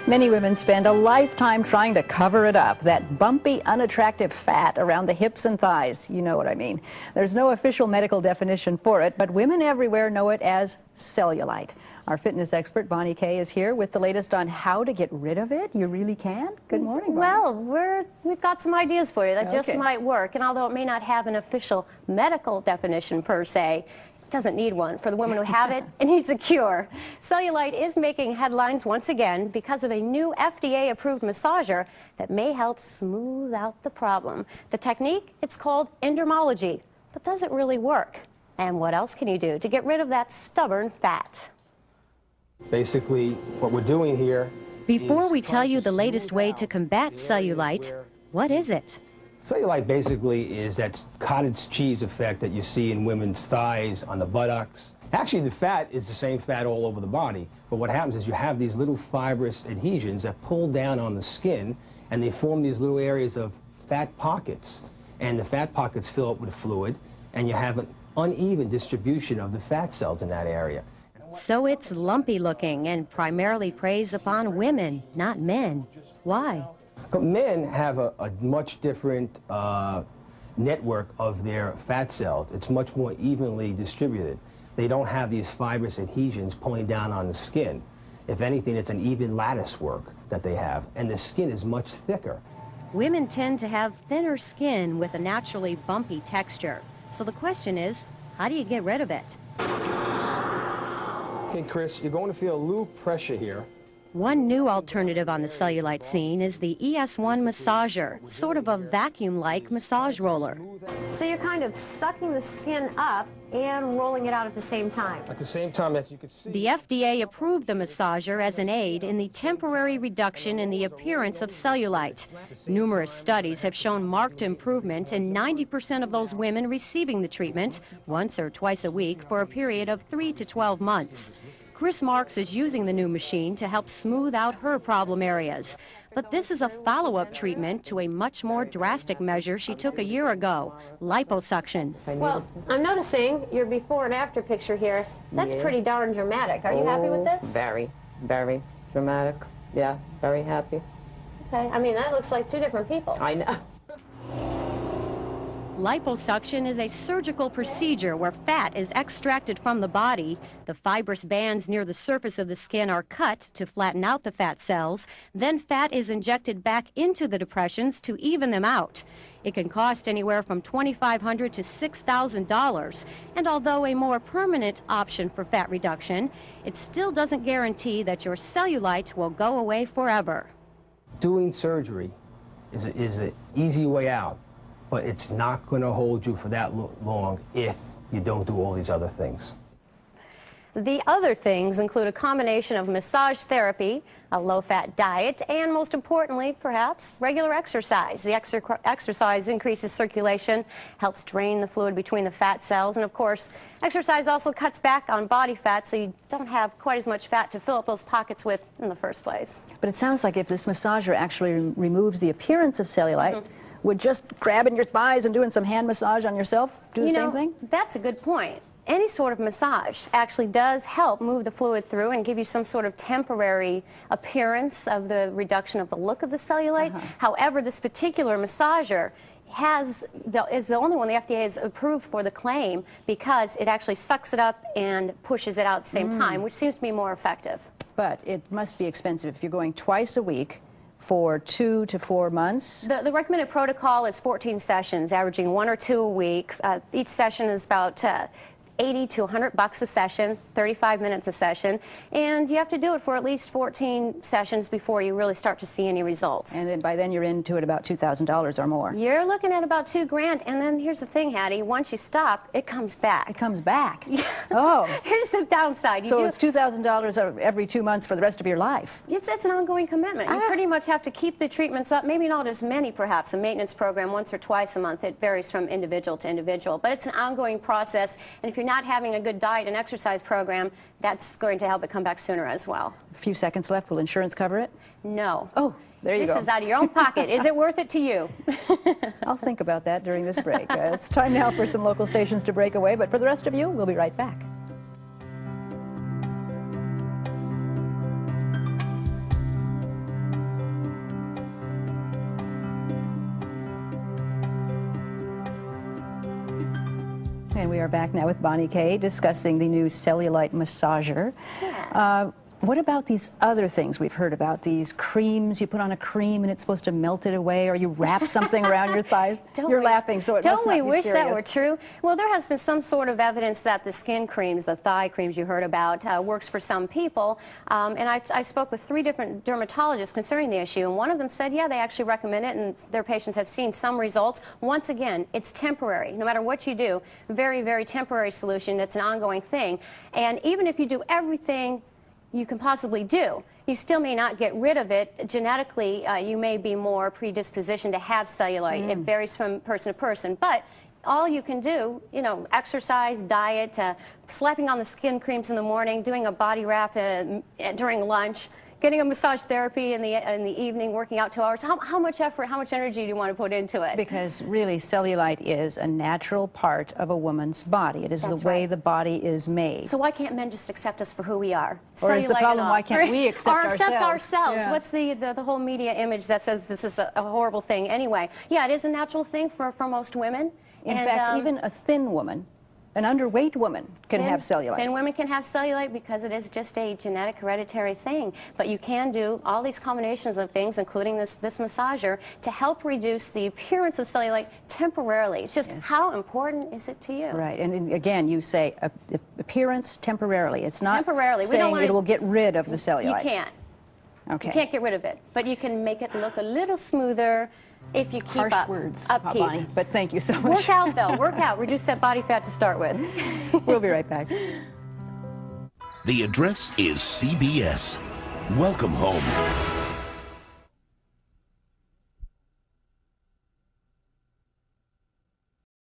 Many women spend a lifetime trying to cover it up, that bumpy, unattractive fat around the hips and thighs. You know what I mean. There's no official medical definition for it, but women everywhere know it as cellulite. Our fitness expert, Bonnie Kay, is here with the latest on how to get rid of it. You really can? Good morning, Bonnie. Well, we've got some ideas for you that just might work. And although it may not have an official medical definition per se, it doesn't need one. For the women who have it, it needs a cure. Cellulite is making headlines once again because of a new FDA-approved massager that may help smooth out the problem. The technique, it's called endermology. But does it really work? And what else can you do to get rid of that stubborn fat? Basically, what we're doing here. Before we tell you the latest way to combat cellulite, what is it? Cellulite basically is that cottage cheese effect that you see in women's thighs, on the buttocks. Actually, the fat is the same fat all over the body, but what happens is you have these little fibrous adhesions that pull down on the skin, and they form these little areas of fat pockets. And the fat pockets fill up with fluid, and you have an uneven distribution of the fat cells in that area. So it's lumpy looking and primarily preys upon women, not men. Why? But men have a much different network of their fat cells. It's much more evenly distributed. They don't have these fibrous adhesions pulling down on the skin. If anything, it's an even lattice work that they have, and the skin is much thicker. Women tend to have thinner skin with a naturally bumpy texture. So the question is, how do you get rid of it? Okay, Chris, you're going to feel a little pressure here. One new alternative on the cellulite scene is the ES1 massager, sort of a vacuum-like massage roller. So you're kind of sucking the skin up and rolling it out at the same time. At the same time, as you can see. The FDA approved the massager as an aid in the temporary reduction in the appearance of cellulite. Numerous studies have shown marked improvement in 90% of those women receiving the treatment once or twice a week for a period of 3 to 12 months. Chris Marks is using the new machine to help smooth out her problem areas. But this is a follow-up treatment to a much more drastic measure she took a year ago, liposuction. Well, I'm noticing your before and after picture here. That's pretty darn dramatic. Are you happy with this? Very, very dramatic. Yeah, very happy. Okay, I mean, that looks like two different people. I know. Liposuction is a surgical procedure where fat is extracted from the body. The fibrous bands near the surface of the skin are cut to flatten out the fat cells. Then fat is injected back into the depressions to even them out. It can cost anywhere from $2,500 to $6,000. And although a more permanent option for fat reduction, it still doesn't guarantee that your cellulite will go away forever. Doing surgery is an easy way out, but it's not going to hold you for that long if you don't do all these other things. The other things include a combination of massage therapy, a low-fat diet, and most importantly, perhaps, regular exercise. The exercise increases circulation, helps drain the fluid between the fat cells, and of course, exercise also cuts back on body fat so you don't have quite as much fat to fill up those pockets with in the first place. But it sounds like if this massager actually removes the appearance of cellulite, would just grabbing your thighs and doing some hand massage on yourself do the same thing? That's a good point. Any sort of massage actually does help move the fluid through and give you some sort of temporary appearance of the reduction of the look of the cellulite. However, this particular massager is the only one the FDA has approved for the claim because it actually sucks it up and pushes it out at the same time, which seems to be more effective. But it must be expensive if you're going twice a week for 2 to 4 months. The recommended protocol is 14 sessions, averaging 1 or 2 a week. Each session is about $80 to $100 a session, 35 minutes a session, and you have to do it for at least 14 sessions before you really start to see any results. And then by then you're into it about $2,000 or more. You're looking at about $2 grand, and then here's the thing, Hattie, once you stop, it comes back. It comes back? Yeah. Oh. Here's the downside. So it's $2,000 every 2 months for the rest of your life? It's an ongoing commitment. You pretty much have to keep the treatments up, maybe not as many perhaps, a maintenance program once or twice a month. It varies from individual to individual, but it's an ongoing process, and if you're not having a good diet and exercise program, that's going to help it come back sooner as well. A few seconds left. Will insurance cover it? No. Oh, there you go. This is out of your own pocket. Is it worth it to you? I'll think about that during this break. It's time now for some local stations to break away, but for the rest of you, we'll be right back. And we are back now with Bonnie Kay discussing the new Cellulite massager. Yeah. What about these other things we've heard about? These creams, you put on a cream and it's supposed to melt it away, or you wrap something around your thighs? You're laughing, so it must not be serious. Don't we wish that were true? Well, there has been some sort of evidence that the skin creams, the thigh creams you heard about, works for some people. And I spoke with 3 different dermatologists concerning the issue, and one of them said, yeah, they actually recommend it, and their patients have seen some results. Once again, it's temporary. No matter what you do, very, very temporary solution. It's an ongoing thing. And even if you do everything you can possibly do, you still may not get rid of it. Genetically, you may be more predispositioned to have cellulite. It varies from person to person, but all you can do, you know, exercise, diet, slapping on the skin creams in the morning, doing a body wrap during lunch, getting a massage therapy in the evening, working out 2 hours. How much effort, how much energy do you want to put into it? Because really, cellulite is a natural part of a woman's body. It is the way the body is made. So why can't men just accept us for who we are? Or is the problem, why can't we accept ourselves? Or accept ourselves. Yeah. What's the whole media image that says this is a horrible thing? Anyway, yeah, it is a natural thing for most women. In fact, even a thin woman, an underweight woman can have cellulite. Thin women can have cellulite because it is just a genetic hereditary thing. But you can do all these combinations of things, including this massager, to help reduce the appearance of cellulite temporarily. It's just how important is it to you? Right. And again, you say appearance temporarily. It's not temporarily. saying it will get rid of the cellulite. You can't. Okay. You can't get rid of it. But you can make it look a little smoother if you keep Harsh words, upkeep. Bonnie, but thank you so much. Work out, though. Work out. Reduce that body fat to start with. We'll be right back. The address is CBS. Welcome home.